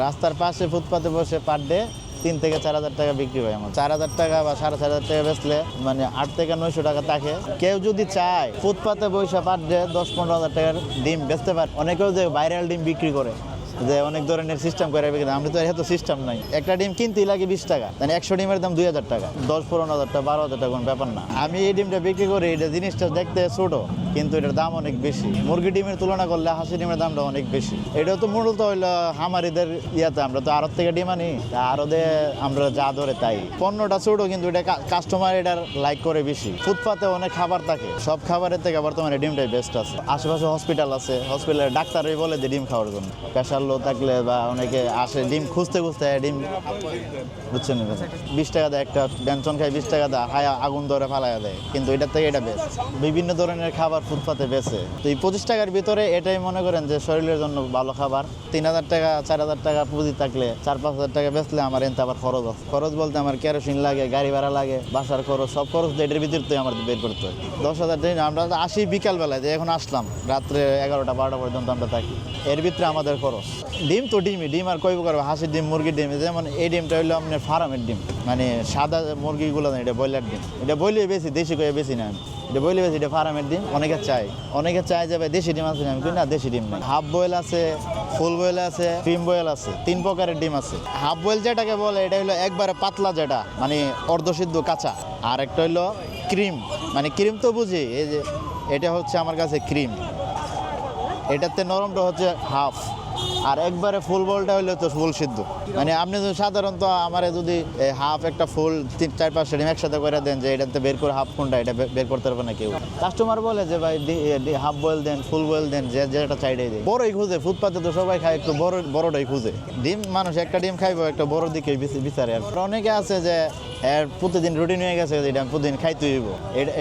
রাস্তার পাশে ফুটপাতে বসে পার ডে 3 থেকে 4,000 টাকা বিক্রি হয়। আমার 4,000 টাকা বা 4,500 টাকা বেচলে মানে 8 থেকে 900 টাকা থাকে। কেউ যদি চায় ফুটপাতে বসে পার ডে 10-15,000 টাকার ডিম বেচতে পারে। অনেকেও যে ভাইরাল ডিম বিক্রি করে, যে অনেক ধরনের সিস্টেম করে, আমরা তো এত সিস্টেম নাই। একটা ডিম কিনতেই লাগে 20 টাকা, মানে 100 ডিমের দাম 2,000 টাকা, 10-15,000 টাকা 12,000 টাকা কোনো ব্যাপার না। আমি এই ডিমটা বিক্রি করি, এটা জিনিসটা দেখতে ছোট কিন্তু এটার দাম অনেক বেশি। মুরগি ডিমের তুলনা করলে হাঁসি ডিমের দামটা অনেক বেশি। এটা তো মূলত হইলো হামারিদের ইয়াতে, আমরা তো আড়ত থেকে ডিম আনি, আড়তে আমরা যা ধরে তাই। পণ্যটা ছোট কিন্তু এটা কাস্টমার এটার লাইক করে বেশি। ফুটপাতে অনেক খাবার থাকে, সব খাবারের থেকে বর্তমানে ডিমটাই বেস্ট আছে। আশেপাশে হসপিটাল আছে, হসপিটালের ডাক্তারই বলে যে ডিম খাওয়ার জন্য। প্রেশার লো থাকলে বা অনেকে আসে ডিম খুঁজতে ডিম, বুঝছেন, 20 টাকা দেয় একটা ব্যঞ্জন খায়, 20 টাকা দেয়, খায় আগুন ধরে ফালাইয়া দেয়, কিন্তু এটার থেকে এটা বেস্ট। বিভিন্ন ধরনের খাবার ফুটপাতে বেচে, তো এই 25 টাকার ভিতরে এটাই মনে করেন যে শরীরের জন্য ভালো খাবার। 3,000 টাকা 4,000 টাকা পুঁজি থাকলে 4-5,000 টাকা বেচলে আমার এনতে আবার খরচ আছে। খরচ বলতে আমার কেরোসিন লাগে, গাড়ি ভাড়া লাগে, বাসার খরচ, সব খরচ এটার ভিতরে আমার বের করতে হয়। 10,000 টাকা আমরা আসি বিকালবেলায়, যে এখন আসলাম রাত্রে 11টা-12টা পর্যন্ত আমরা থাকি, এর ভিতরে আমাদের খরচ। ডিম তো ডিম আর কই করবো, হাঁসির ডিম, মুরগির ডিম। যেমন এই ডিমটা হইলো আপনার ফার্মের ডিম, মানে সাদা মুরগিগুলো না, এটা ব্রয়লার ডিম। এটা বইলে বেশি, দেশি করে বেশি না আমি, এটা বইলে বেশি, এটা ফার্মের ডিম। অনেকে চায় যে ভাই দেশি ডিম আছে, আমি কিন্তু না, দেশি ডিম নাই। হাফ বয়েল আছে, ফুল বয়েল আছে, ক্রিম বয়েল আছে, 3 প্রকারের ডিম আছে। হাফ বয়েল যেটাকে বলে এটা হইলো একবারে পাতলা, যেটা মানে অর্ধসিদ্ধ কাঁচা। আর একটা হইলো ক্রিম, মানে ক্রিম তো বুঝি, এই যে এটা হচ্ছে আমার কাছে ক্রিম, এটাতে নরমটা হচ্ছে হাফ। আর একবারে ফুল বলটা হইলে তো ফুল সিদ্ধ। মানে আপনি যদি সাধারণত আমার যদি হাফ একটা ফুল 3-4-5 ডিম একসাথে করে দেন, যে এটাতে বের করে হাফ কোনটা, এটা বের করতে পারবে না কেউ। কাস্টমার বলে যে ভাই হাফ বয়েল দেন, ফুল বয়েল দেন, যেটা চাইডেই দেয়। বড়ই খুঁজে, ফুটপাতে তো সবাই খায়, একটু বড়টাই খুঁজে। ডিম মানুষ একটা ডিম খাইবো, একটা বড় দিকে বিচারে। আর অনেকে আছে যে প্রতিদিন রুটিন হয়ে গেছে, এটা প্রতিদিন খাইতে হইব,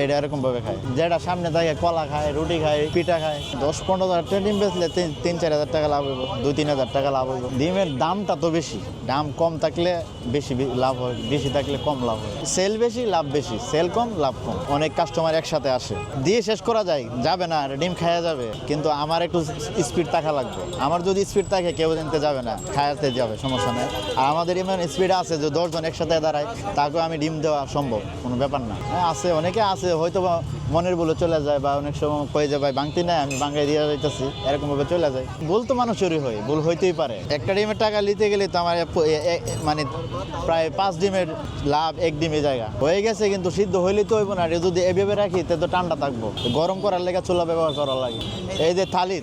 এটা এরকম ভাবে খায়। যেটা সামনে থাকে কলা খায়, রুটি খায়, পিঠা খায়। 10-15,000 টাকা ডিম বেচলে 3-4 হাজার টাকা লাভ হইব, 2-3 হাজার টাকা লাভ হইব। ডিমের দামটা তো বেশি, দাম কম থাকলে বেশি লাভ হয়, বেশি থাকলে কম লাভ হয়। সেল বেশি, লাভ বেশি, সেল কম, লাভ কম। অনেক কাস্টমার একসাথে আসে, দিয়ে শেষ করা যায় যাবে না, ডিম খাওয়া যাবে, কিন্তু আমার একটু স্পিড থাকা লাগবে। আমার যদি স্পিড থাকে কেউ জানতে যাবে না, খাওয়াতে যাবে, সমস্যা নেই। আর আমাদের এমন স্পিড আছে যে 10 জন একসাথে দাঁড়ায়, তাকেও আমি ডিম দেওয়া সম্ভব, কোনো ব্যাপার না। আছে অনেকে আছে হয়তো বা মনের বলে চলে যায়, বা অনেক সময় কয়ে যায় ভাই বাংতি নাই, আমি বাঙ্গাই দিয়ে যাইতেছি, এরকম ভাবে চলে যায়। ভুল তো মানুষেরই হয়, ভুল হইতেই পারে। একটা ডিমের টাকা নিতে গেলে তো আমার মানে প্রায় 5 ডিমের লাভ 1 ডিমের জায়গা হয়ে গেছে, কিন্তু সিদ্ধ হইলেই তো হইব না। যদি এভাবে রাখি তে তো ঠান্ডা থাকবো, গরম করার লেগে চুলা ব্যবহার করা লাগে। এই যে থালি,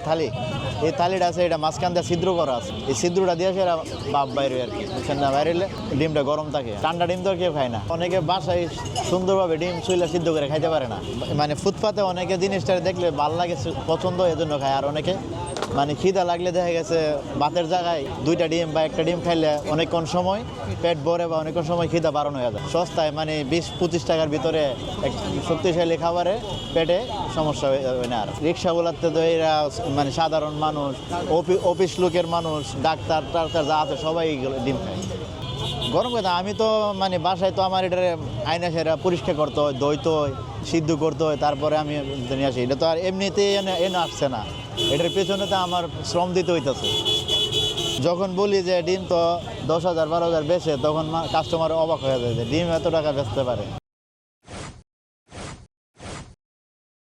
এই থালিটা আছে, এটা মাঝখান দিয়ে ছিদ্র করা আছে, এই ছিদ্রটা দিয়ে সেটা বাপ বাইরে আর কি, বুঝছেন না, বাইরে ডিমটা গরম থাকে। ঠান্ডা ডিম তো কেউ খায় না। অনেকে বাসায় সুন্দরভাবে ডিম চুলা সিদ্ধ করে খাইতে পারে না, মানে ফুটপাতে অনেকে জিনিসটা দেখলে ভালো লাগে, পছন্দ, এজন্য খায়। আর অনেকে মানে খিদা লাগলে দেখা গেছে ভাতের জায়গায় 2টা ডিম বা 1টা ডিম খাইলে অনেকক্ষণ সময় পেট ভরে, বা অনেকক্ষণ সময় খিদা বাড়ানো হয়ে যায়। সস্তায় মানে 20-25 টাকার ভিতরে শক্তিশালী খাবারে পেটে সমস্যা হয় না। আর রিক্সাগুলাতে তো এরা মানে সাধারণ মানুষ, অফিস লোকের মানুষ, ডাক্তার যা আছে সবাই ডিম খায়। গরম কথা আমি তো মানে বাসায় তো আমার এটা আয়না সেরা পরিষ্কার করতে হয়, ধুইতে হয়, সিদ্ধ করতে হয়, তারপরে আমি নিয়ে আসি। এটা তো আর এমনিতেই এনে আসছে না, এটার পেছনে তো আমার শ্রম দিতে হইতেছে। যখন বলি যে ডিম তো 10,000-12,000 বেচে, তখন কাস্টমার অবাক হয়ে যায় যে ডিম এত টাকা বেচতে পারে।